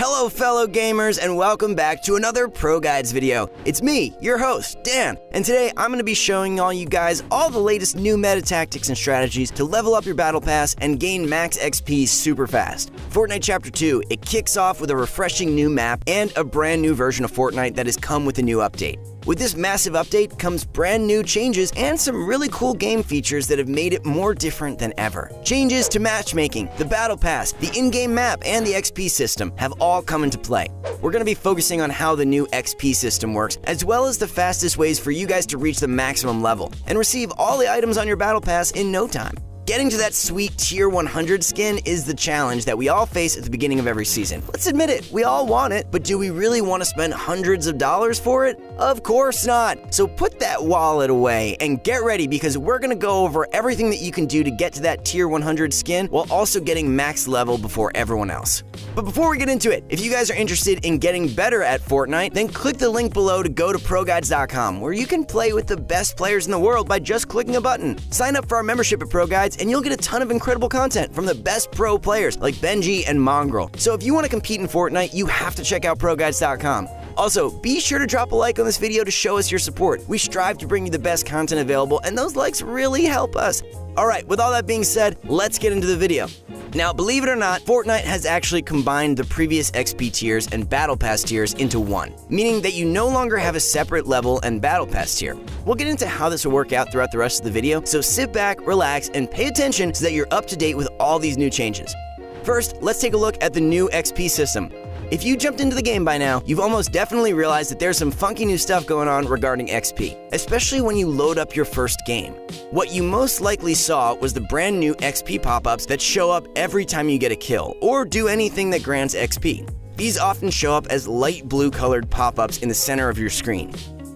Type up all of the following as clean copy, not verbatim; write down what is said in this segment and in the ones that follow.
Hello fellow gamers and welcome back to another Pro Guides video. It's me, your host, Dan, and today I'm going to be showing all you guys all the latest new meta tactics and strategies to level up your battle pass and gain max XP super fast. Fortnite Chapter 2, it kicks off with a refreshing new map and a brand new version of Fortnite that has come with a new update. With this massive update comes brand new changes and some really cool game features that have made it more different than ever. Changes to matchmaking, the battle pass, the in-game map, and the XP system have all come into play. We're going to be focusing on how the new XP system works, as well as the fastest ways for you guys to reach the maximum level and receive all the items on your battle pass in no time. Getting to that sweet tier 100 skin is the challenge that we all face at the beginning of every season. Let's admit it, we all want it, but do we really want to spend hundreds of dollars for it? Of course not. So put that wallet away and get ready because we're going to go over everything that you can do to get to that tier 100 skin while also getting max level before everyone else. But before we get into it, if you guys are interested in getting better at Fortnite, then click the link below to go to ProGuides.com, where you can play with the best players in the world by just clicking a button. Sign up for our membership at Pro Guides and you'll get a ton of incredible content from the best pro players like Benji and Mongrel. So if you want to compete in Fortnite, you have to check out ProGuides.com. Also, be sure to drop a like on this video to show us your support. We strive to bring you the best content available, and those likes really help us. Alright, with all that being said, let's get into the video. Now, believe it or not, Fortnite has actually combined the previous XP tiers and Battle Pass tiers into one, meaning that you no longer have a separate level and Battle Pass tier. We'll get into how this will work out throughout the rest of the video, so sit back, relax, and pay attention so that you're up to date with all these new changes. First, let's take a look at the new XP system. If you jumped into the game by now, you've almost definitely realized that there's some funky new stuff going on regarding XP, especially when you load up your first game. What you most likely saw was the brand new XP pop-ups that show up every time you get a kill, or do anything that grants XP. These often show up as light blue colored pop-ups in the center of your screen.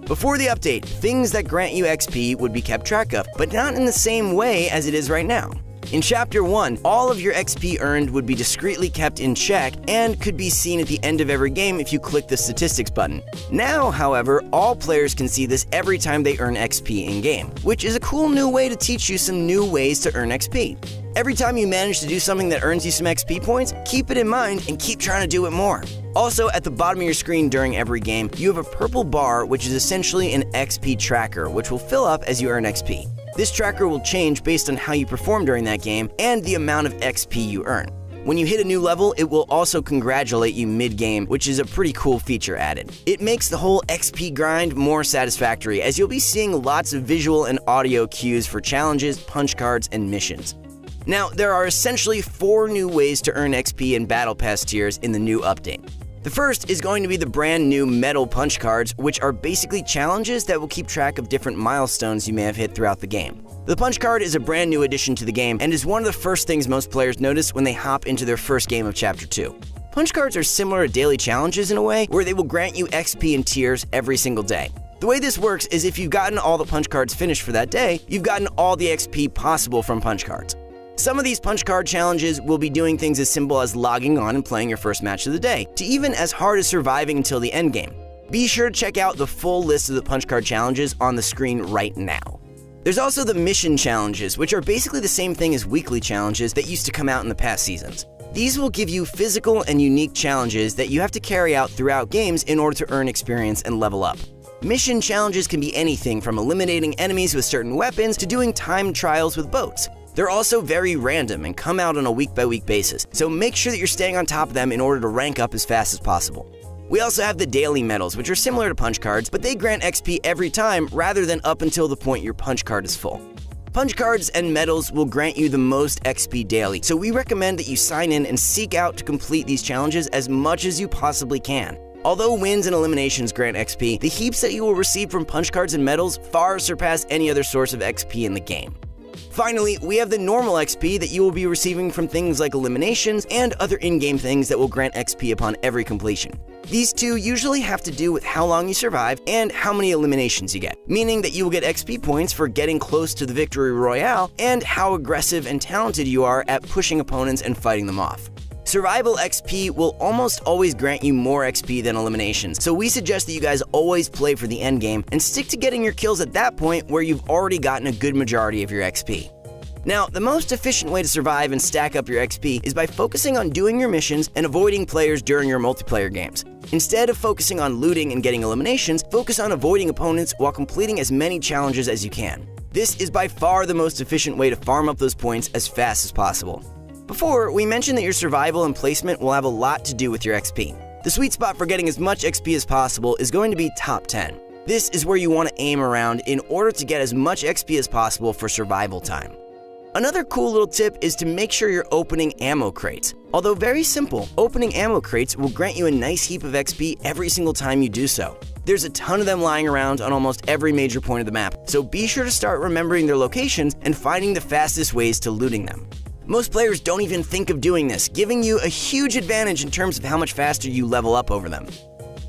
Before the update, things that grant you XP would be kept track of, but not in the same way as it is right now. In Chapter 1, all of your XP earned would be discreetly kept in check and could be seen at the end of every game if you click the statistics button. Now, however, all players can see this every time they earn XP in-game, which is a cool new way to teach you some new ways to earn XP. Every time you manage to do something that earns you some XP points, keep it in mind and keep trying to do it more. Also, at the bottom of your screen during every game, you have a purple bar which is essentially an XP tracker, which will fill up as you earn XP. This tracker will change based on how you perform during that game and the amount of XP you earn. When you hit a new level, it will also congratulate you mid-game, which is a pretty cool feature added. It makes the whole XP grind more satisfactory, as you'll be seeing lots of visual and audio cues for challenges, punch cards, and missions. Now, there are essentially 4 new ways to earn XP in Battle Pass tiers in the new update. The first is going to be the brand new metal punch cards, which are basically challenges that will keep track of different milestones you may have hit throughout the game. The punch card is a brand new addition to the game and is one of the first things most players notice when they hop into their first game of Chapter 2. Punch cards are similar to daily challenges in a way, where they will grant you XP in tiers every single day. The way this works is if you've gotten all the punch cards finished for that day, you've gotten all the XP possible from punch cards. Some of these punch card challenges will be doing things as simple as logging on and playing your first match of the day, to even as hard as surviving until the end game. Be sure to check out the full list of the punch card challenges on the screen right now. There's also the mission challenges, which are basically the same thing as weekly challenges that used to come out in the past seasons. These will give you physical and unique challenges that you have to carry out throughout games in order to earn experience and level up. Mission challenges can be anything from eliminating enemies with certain weapons to doing timed trials with boats. They're also very random and come out on a week-by-week basis, so make sure that you're staying on top of them in order to rank up as fast as possible. We also have the daily medals, which are similar to punch cards, but they grant XP every time rather than up until the point your punch card is full. Punch cards and medals will grant you the most XP daily, so we recommend that you sign in and seek out to complete these challenges as much as you possibly can. Although wins and eliminations grant XP, the heaps that you will receive from punch cards and medals far surpass any other source of XP in the game. Finally, we have the normal XP that you will be receiving from things like eliminations and other in-game things that will grant XP upon every completion. These two usually have to do with how long you survive and how many eliminations you get, meaning that you will get XP points for getting close to the victory royale and how aggressive and talented you are at pushing opponents and fighting them off. Survival XP will almost always grant you more XP than eliminations, so we suggest that you guys always play for the endgame and stick to getting your kills at that point where you've already gotten a good majority of your XP. Now, the most efficient way to survive and stack up your XP is by focusing on doing your missions and avoiding players during your multiplayer games. Instead of focusing on looting and getting eliminations, focus on avoiding opponents while completing as many challenges as you can. This is by far the most efficient way to farm up those points as fast as possible. Before, we mentioned that your survival and placement will have a lot to do with your XP. The sweet spot for getting as much XP as possible is going to be top 10. This is where you want to aim around in order to get as much XP as possible for survival time. Another cool little tip is to make sure you're opening ammo crates. Although very simple, opening ammo crates will grant you a nice heap of XP every single time you do so. There's a ton of them lying around on almost every major point of the map, so be sure to start remembering their locations and finding the fastest ways to looting them. Most players don't even think of doing this, giving you a huge advantage in terms of how much faster you level up over them.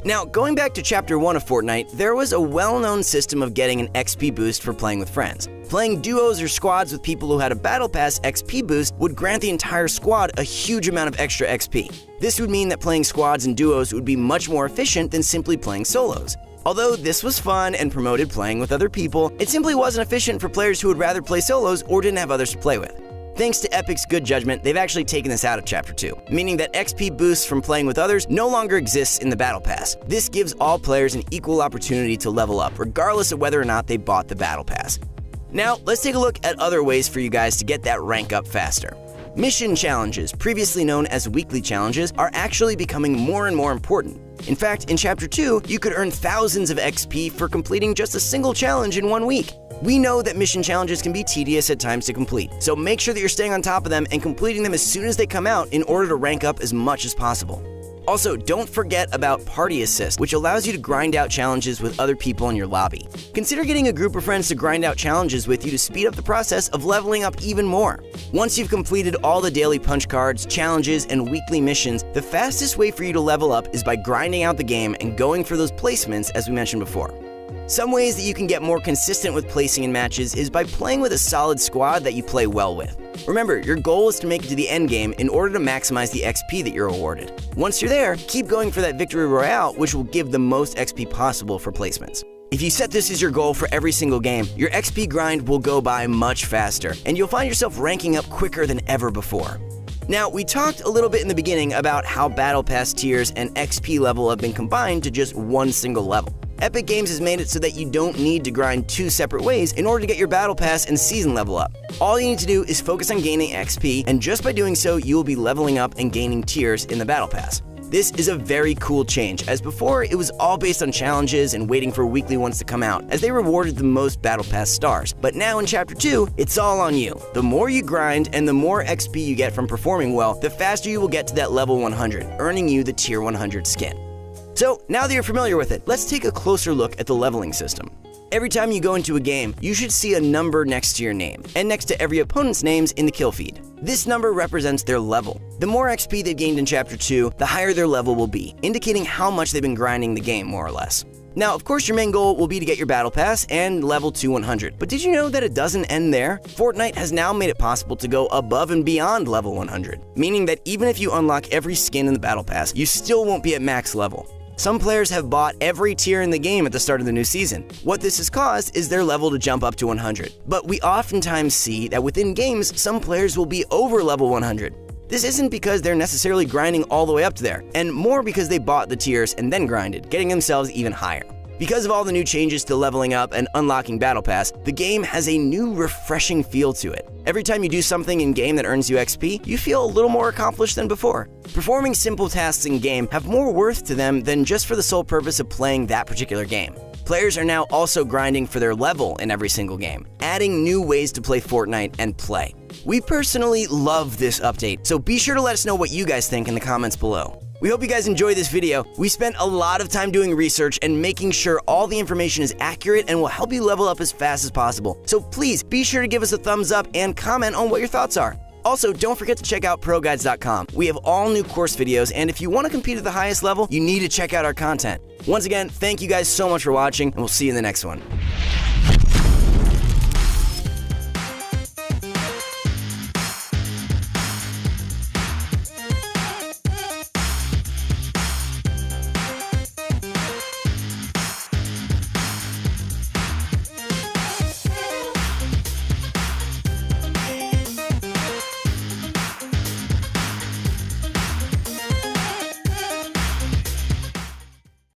Now, going back to Chapter 1 of Fortnite, there was a well-known system of getting an XP boost for playing with friends. Playing duos or squads with people who had a Battle Pass XP boost would grant the entire squad a huge amount of extra XP. This would mean that playing squads and duos would be much more efficient than simply playing solos. Although this was fun and promoted playing with other people, it simply wasn't efficient for players who would rather play solos or didn't have others to play with. Thanks to Epic's good judgment, they've actually taken this out of Chapter 2, meaning that XP boosts from playing with others no longer exists in the Battle Pass. This gives all players an equal opportunity to level up, regardless of whether or not they bought the Battle Pass. Now, let's take a look at other ways for you guys to get that rank up faster. Mission challenges, previously known as weekly challenges, are actually becoming more and more important. In fact, in Chapter 2, you could earn thousands of XP for completing just a single challenge in 1 week. We know that mission challenges can be tedious at times to complete, so make sure that you're staying on top of them and completing them as soon as they come out in order to rank up as much as possible. Also, don't forget about Party Assist, which allows you to grind out challenges with other people in your lobby. Consider getting a group of friends to grind out challenges with you to speed up the process of leveling up even more. Once you've completed all the daily punch cards, challenges, and weekly missions, the fastest way for you to level up is by grinding out the game and going for those placements as we mentioned before. Some ways that you can get more consistent with placing in matches is by playing with a solid squad that you play well with. Remember, your goal is to make it to the end game in order to maximize the XP that you're awarded. Once you're there, keep going for that victory royale, which will give the most XP possible for placements. If you set this as your goal for every single game, your XP grind will go by much faster, and you'll find yourself ranking up quicker than ever before. Now, we talked a little bit in the beginning about how Battle Pass tiers and XP level have been combined to just one single level. Epic Games has made it so that you don't need to grind two separate ways in order to get your Battle Pass and season level up. All you need to do is focus on gaining XP, and just by doing so, you will be leveling up and gaining tiers in the Battle Pass. This is a very cool change, as before it was all based on challenges and waiting for weekly ones to come out, as they rewarded the most Battle Pass stars. But now in Chapter 2, it's all on you. The more you grind and the more XP you get from performing well, the faster you will get to that level 100, earning you the Tier 100 skin. So, now that you're familiar with it, let's take a closer look at the leveling system. Every time you go into a game, you should see a number next to your name, and next to every opponent's names in the kill feed. This number represents their level. The more XP they've gained in Chapter 2, the higher their level will be, indicating how much they've been grinding the game, more or less. Now, of course, your main goal will be to get your Battle Pass and level to 100, but did you know that it doesn't end there? Fortnite has now made it possible to go above and beyond level 100, meaning that even if you unlock every skin in the Battle Pass, you still won't be at max level. Some players have bought every tier in the game at the start of the new season. What this has caused is their level to jump up to 100. But we oftentimes see that within games, some players will be over level 100. This isn't because they're necessarily grinding all the way up to there, and more because they bought the tiers and then grinded, getting themselves even higher. Because of all the new changes to leveling up and unlocking Battle Pass, the game has a new refreshing feel to it. Every time you do something in-game that earns you XP, you feel a little more accomplished than before. Performing simple tasks in-game have more worth to them than just for the sole purpose of playing that particular game. Players are now also grinding for their level in every single game, adding new ways to play Fortnite and play. We personally love this update, so be sure to let us know what you guys think in the comments below. We hope you guys enjoyed this video. We spent a lot of time doing research and making sure all the information is accurate and will help you level up as fast as possible. So please be sure to give us a thumbs up and comment on what your thoughts are. Also, don't forget to check out ProGuides.com. We have all new course videos, and if you want to compete at the highest level, you need to check out our content. Once again, thank you guys so much for watching, and we'll see you in the next one.